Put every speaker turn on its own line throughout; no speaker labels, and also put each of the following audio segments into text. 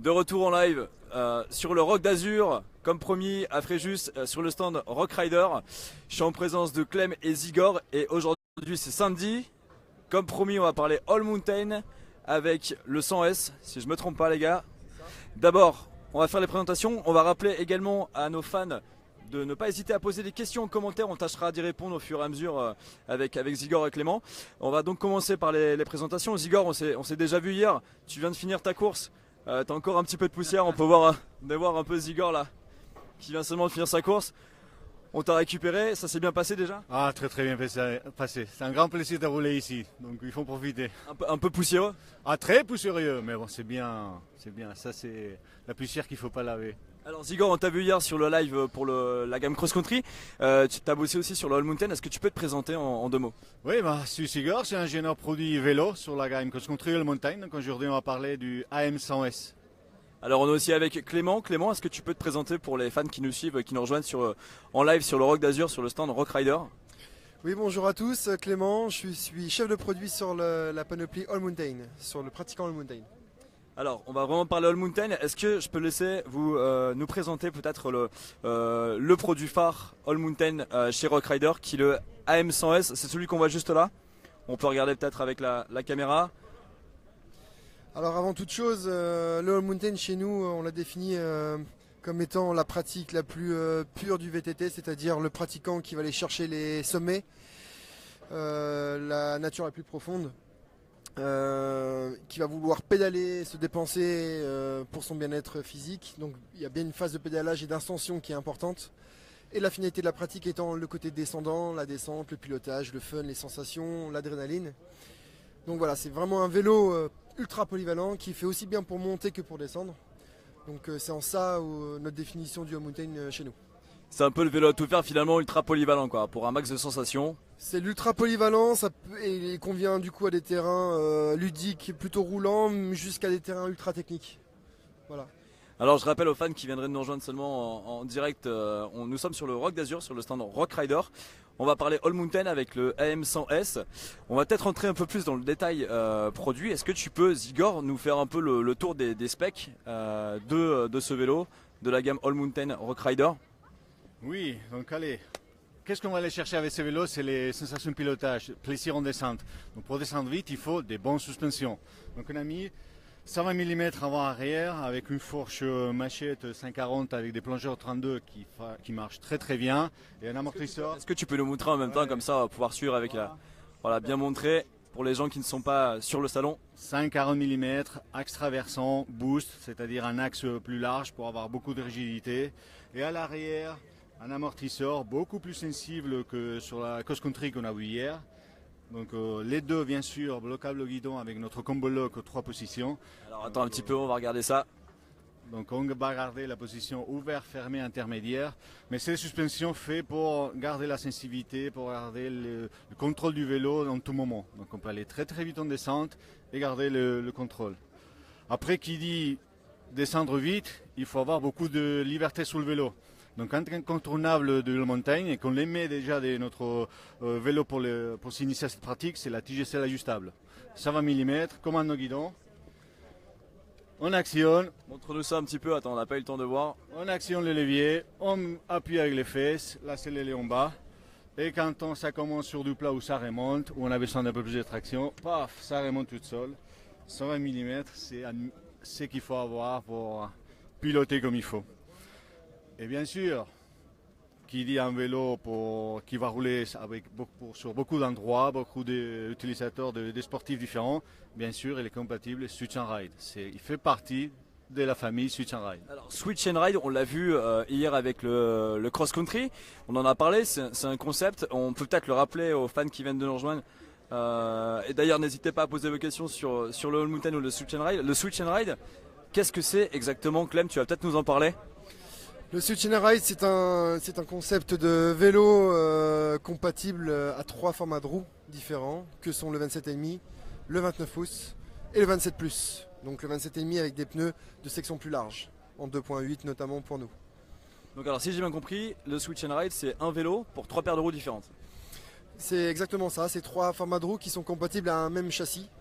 De retour en live sur le Rock d'Azur, comme promis à Fréjus, sur le stand Rock Rider. Je suis en présence de Clem et Zigor et aujourd'hui c'est samedi. Comme promis, on va parler All Mountain avec le 100S, si je me trompe pas les gars. D'abord, on va faire les présentations. On va rappeler également à nos fans de ne pas hésiter à poser des questions en commentaire. On tâchera d'y répondre au fur et à mesure avec Zigor et Clément. On va donc commencer par les présentations. Zigor, on s'est déjà vu hier. Tu viens de finir ta course. T'as encore un petit peu de poussière. On peut voir un peu Zigor là, qui vient seulement de finir sa course. On t'a récupéré. Ça s'est bien passé déjà?
Ah, très très bien passé. C'est un grand plaisir de rouler ici. Donc il faut profiter.
Un peu poussiéreux?
Ah, très poussiéreux. Mais bon, c'est bien. Ça, c'est la poussière qu'il ne faut pas laver.
Alors Zigor, on t'a vu hier sur le live pour la gamme cross country. Tu t'as bossé aussi sur le All Mountain. Est-ce que tu peux te présenter en deux mots?
Oui, je suis Sigurd, je suis ingénieur produit vélo sur la gamme cross country All Mountain. Donc aujourd'hui, on va parler du AM100S.
Alors on est aussi avec Clément. Clément, est-ce que tu peux te présenter pour les fans qui nous suivent, qui nous rejoignent en live sur le Rock d'Azur, sur le stand Rock Rider?
Oui, bonjour à tous, Clément, je suis chef de produit sur la panoplie All Mountain, sur le pratiquant All Mountain.
Alors, on va vraiment parler All Mountain. Est-ce que je peux laisser vous nous présenter peut-être le produit phare All Mountain chez Rock Rider, qui est le AM100S. C'est celui qu'on voit juste là. On peut regarder peut-être avec la caméra.
Alors avant toute chose, le All Mountain chez nous, on l'a défini comme étant la pratique la plus pure du VTT, c'est-à-dire le pratiquant qui va aller chercher les sommets, la nature la plus profonde. Qui va vouloir pédaler, se dépenser pour son bien-être physique. Donc il y a bien une phase de pédalage et d'intention qui est importante. Et la finalité de la pratique étant le côté descendant, la descente, le pilotage, le fun, les sensations, l'adrénaline. Donc voilà, c'est vraiment un vélo ultra polyvalent qui fait aussi bien pour monter que pour descendre. Donc c'est en ça notre définition du All Mountain chez nous.
C'est un peu le vélo à tout faire, finalement ultra polyvalent quoi, pour un max de sensations.
C'est l'ultra polyvalent, et convient du coup à des terrains ludiques plutôt roulants jusqu'à des terrains ultra techniques. Voilà.
Alors je rappelle aux fans qui viendraient de nous rejoindre seulement en direct, nous sommes sur le Rock d'Azur, sur le stand Rock Rider. On va parler All Mountain avec le AM100S. On va peut-être rentrer un peu plus dans le détail produit. Est-ce que tu peux, Zigor, nous faire un peu le tour des specs de ce vélo, de la gamme All Mountain Rock Rider?
Oui, donc allez. Qu'est-ce qu'on va aller chercher avec ces vélos? C'est les sensations de pilotage, plaisir en descente. Donc pour descendre vite, il faut des bonnes suspensions. Donc on a mis 120 mm avant-arrière avec une fourche machette 540 avec des plongeurs 32 qui marchent très très bien et un amortisseur.
Est-ce que tu peux nous montrer en même temps, comme ça on va pouvoir suivre avec voilà, bien montrer pour les gens qui ne sont pas sur le salon.
540 mm, axe traversant, boost, c'est-à-dire un axe plus large pour avoir beaucoup de rigidité. Et à l'arrière, un amortisseur beaucoup plus sensible que sur la cross-country qu'on a vu hier. Donc les deux bien sûr blocables au guidon avec notre combo lock aux 3 positions.
Alors attends un petit peu, on va regarder ça.
Donc on va garder la position ouvert, fermé, intermédiaire. Mais c'est des suspensions faites pour garder la sensibilité, pour garder le contrôle du vélo en tout moment. Donc on peut aller très très vite en descente et garder le contrôle. Après qui dit descendre vite, il faut avoir beaucoup de liberté sur le vélo. Donc un incontournable de la montagne et qu'on les met déjà de notre vélo pour s'initier à cette pratique, c'est la TGCL ajustable. 120 mm, commande au guidon. On actionne.
Montre-nous ça un petit peu, attends, on n'a pas eu le temps de voir.
On actionne le levier, on appuie avec les fesses, là c'est l'aile en bas. Et quand ça commence sur du plat où ça remonte, où on a besoin d'un peu plus de traction, paf, ça remonte toute seule. 120 mm, c'est ce qu'il faut avoir pour piloter comme il faut. Et bien sûr, qui dit un vélo qui va rouler sur beaucoup d'endroits, beaucoup d'utilisateurs, des sportifs différents, bien sûr, il est compatible Switch and Ride. Il fait partie de la famille Switch and Ride.
Alors Switch and Ride, on l'a vu hier avec le cross country, on en a parlé, c'est un concept, on peut peut-être le rappeler aux fans qui viennent de nous rejoindre. Et d'ailleurs, n'hésitez pas à poser vos questions sur le All Mountain ou le Switch and Ride. Le Switch and Ride, qu'est-ce que c'est exactement, Clem? Tu vas peut-être nous en parler.
Le Switch and Ride, c'est un concept de vélo compatible à 3 formats de roues différents, que sont le 27,5, le 29 pouces et le 27 plus. Donc le 27,5 avec des pneus de section plus large, en 2.8 notamment pour nous.
Donc alors si j'ai bien compris, le Switch and Ride c'est un vélo pour 3 paires de roues différentes.
C'est exactement ça, c'est 3 formats de roues qui sont compatibles à un même châssis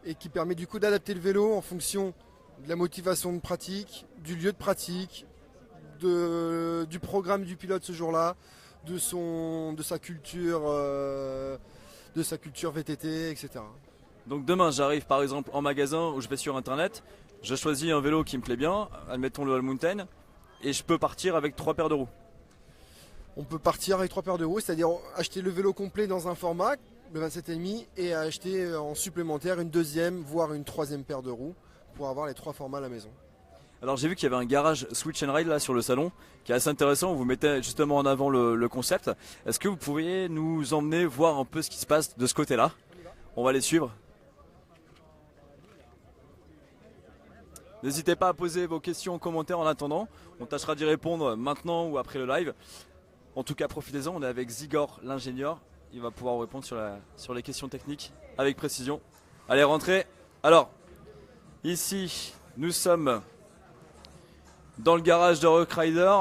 et qui permet du coup d'adapter le vélo en fonction de la motivation de pratique, du lieu de pratique, du programme du pilote ce jour-là, de sa culture VTT, etc.
Donc demain, j'arrive par exemple en magasin où je vais sur internet, je choisis un vélo qui me plaît bien, admettons le All Mountain, et je peux partir avec 3 paires de roues.
On peut partir avec 3 paires de roues, c'est-à-dire acheter le vélo complet dans un format, le 27,5, et acheter en supplémentaire une deuxième, voire une troisième paire de roues pour avoir les 3 formats à la maison.
Alors j'ai vu qu'il y avait un garage Switch and Ride là sur le salon qui est assez intéressant, vous mettez justement en avant le concept. Est-ce que vous pourriez nous emmener voir un peu ce qui se passe de ce côté-là? On va les suivre. N'hésitez pas à poser vos questions en commentaire en attendant, on tâchera d'y répondre maintenant ou après le live. En tout cas profitez-en, on est avec Zigor l'ingénieur, il va pouvoir vous répondre sur les questions techniques avec précision. Allez rentrez. Alors ici nous sommes dans le garage de Rock Rider,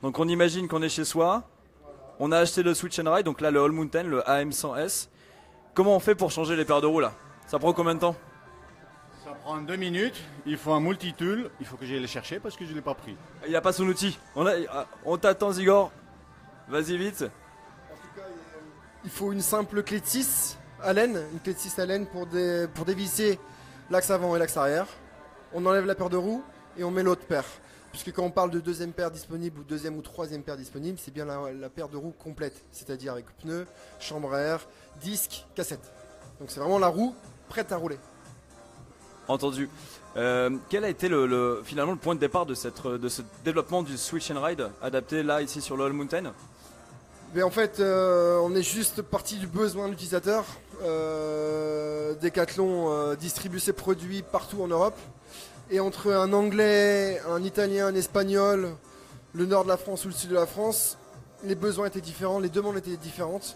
donc on imagine qu'on est chez soi. On a acheté le Switch and Ride, donc là le All Mountain, le AM100S. Comment on fait pour changer les paires de roues là? Ça prend combien de temps?
Ça prend 2 minutes, il faut un multitool, il faut que j'aille le chercher parce que je ne l'ai pas pris.
Il n'a pas son outil. On t'attend Zigor. Vas-y vite.
Il faut une simple clé de 6 Allen, une clé de 6 Allen pour dévisser l'axe avant et l'axe arrière. On enlève la paire de roues et on met l'autre paire. Puisque quand on parle de deuxième paire disponible ou deuxième ou troisième paire disponible, c'est bien la paire de roues complète, c'est-à-dire avec pneus, chambre à air, disque, cassette. Donc c'est vraiment la roue prête à rouler.
Entendu. Quel a été finalement le point de départ de ce développement du Switch and Ride adapté là ici sur le All Mountain?
Mais en fait, on est juste parti du besoin de l'utilisateur. Decathlon distribue ses produits partout en Europe. Et entre un anglais, un italien, un espagnol, le nord de la France ou le sud de la France, les besoins étaient différents, les demandes étaient différentes.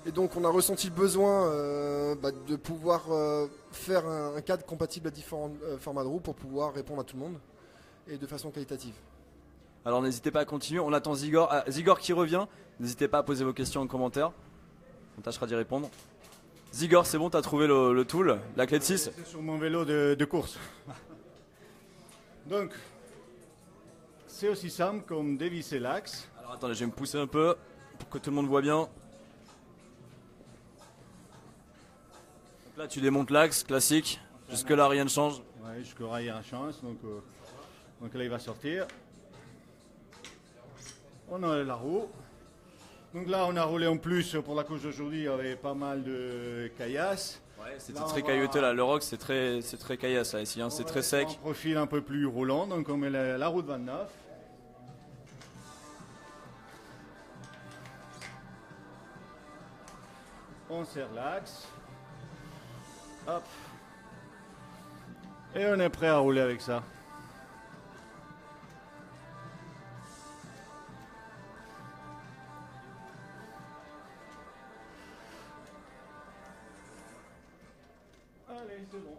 Et donc on a ressenti le besoin de pouvoir faire un cadre compatible à différents formats de roues pour pouvoir répondre à tout le monde et de façon qualitative.
Alors n'hésitez pas à continuer, on attend Zigor. Zigor qui revient, n'hésitez pas à poser vos questions en commentaire, on tâchera d'y répondre. Zigor, c'est bon, t'as trouvé le tool, la clé de 6?
C'est sur mon vélo de course. Donc, c'est aussi simple comme dévisser l'axe.
Alors attendez, je vais me pousser un peu pour que tout le monde voit bien. Donc là tu démontes l'axe, classique, jusque là rien ne change.
Ouais, jusque là il y a une chance, donc là il va sortir. On enlève la roue. Donc là on a roulé en plus pour la course d'aujourd'hui, il y avait pas mal de caillasses.
Ouais, c'était très caillouteux là, le rock c'est très caillasse là ici, hein. C'est très sec.
Un profil un peu plus roulant, donc on met la roue de 29. On serre l'axe. Hop. Et on est prêt à rouler avec ça. Allez, c'est bon.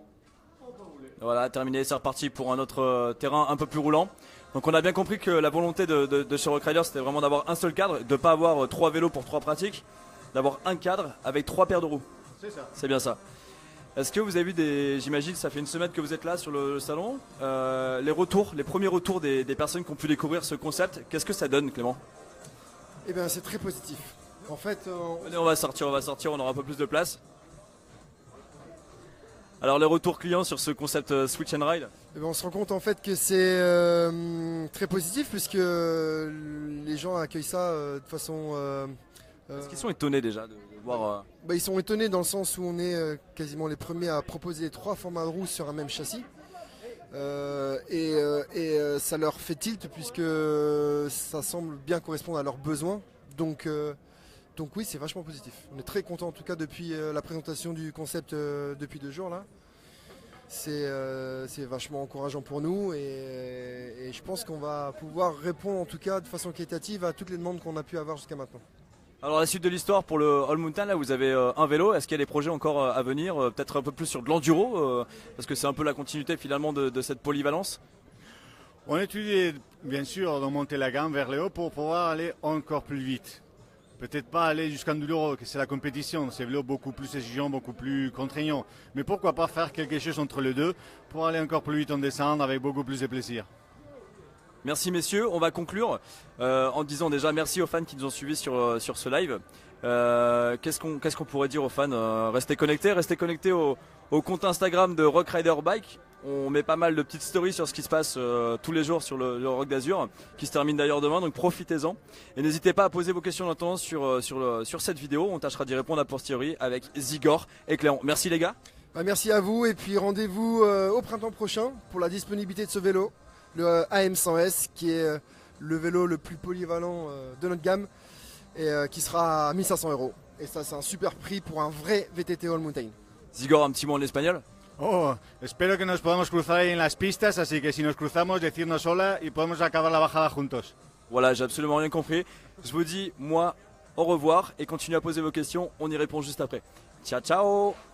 On peut rouler.
Voilà, terminé, c'est reparti pour un autre terrain un peu plus roulant. Donc on a bien compris que la volonté de chez Rock Rider c'était vraiment d'avoir un seul cadre, de ne pas avoir 3 vélos pour 3 pratiques, d'avoir un cadre avec 3 paires de roues.
C'est ça.
C'est bien ça. Est-ce que vous avez vu j'imagine que ça fait une semaine que vous êtes là sur le salon, les premiers retours des personnes qui ont pu découvrir ce concept, qu'est-ce que ça donne Clément?
Eh bien c'est très positif. En fait,
Allez, on va sortir, on aura un peu plus de place. Alors les retours clients sur ce concept Switch and Ride?
eh bien, on se rend compte en fait que c'est très positif puisque les gens accueillent ça de façon...
Est-ce qu'ils sont étonnés déjà de voir...
ils sont étonnés dans le sens où on est quasiment les premiers à proposer les 3 formats de roues sur un même châssis. Ça leur fait tilt puisque ça semble bien correspondre à leurs besoins. Donc oui, c'est vachement positif. On est très content en tout cas depuis la présentation du concept depuis 2 jours là. C'est vachement encourageant pour nous et je pense qu'on va pouvoir répondre en tout cas de façon qualitative à toutes les demandes qu'on a pu avoir jusqu'à maintenant.
Alors la suite de l'histoire pour le All Mountain, là vous avez un vélo, est-ce qu'il y a des projets encore à venir, peut-être un peu plus sur de l'enduro, parce que c'est un peu la continuité finalement de cette polyvalence?
On étudie bien sûr de monter la gamme vers le haut pour pouvoir aller encore plus vite. Peut-être pas aller jusqu'à enduro, que c'est la compétition, c'est vélo beaucoup plus exigeant, beaucoup plus contraignant. Mais pourquoi pas faire quelque chose entre les deux pour aller encore plus vite en descente avec beaucoup plus de plaisir.
Merci messieurs, on va conclure en disant déjà merci aux fans qui nous ont suivis sur ce live. Qu'est-ce qu'on pourrait dire aux fans? Restez connectés au compte Instagram de Rock Rider Bike. On met pas mal de petites stories sur ce qui se passe tous les jours sur le Rock d'Azur, qui se termine d'ailleurs demain, donc profitez-en. Et n'hésitez pas à poser vos questions maintenant sur cette vidéo, on tâchera d'y répondre a posteriori avec Zigor et Clément. Merci les gars.
Merci à vous et puis rendez-vous au printemps prochain pour la disponibilité de ce vélo, le AM100S, qui est le vélo le plus polyvalent de notre gamme et qui sera à 1500 €. Et ça, c'est un super prix pour un vrai VTT All Mountain.
Zigor, un petit mot en espagnol?
Oh, espero que nos podamos cruzar ahí en las pistas, así que si nos cruzamos, decirnos hola y podemos acabar la bajada juntos.
Voilà, j'ai absolument rien compris. Je vous dis, moi, au revoir et continuez à poser vos questions, on y répond juste après. Ciao, ciao!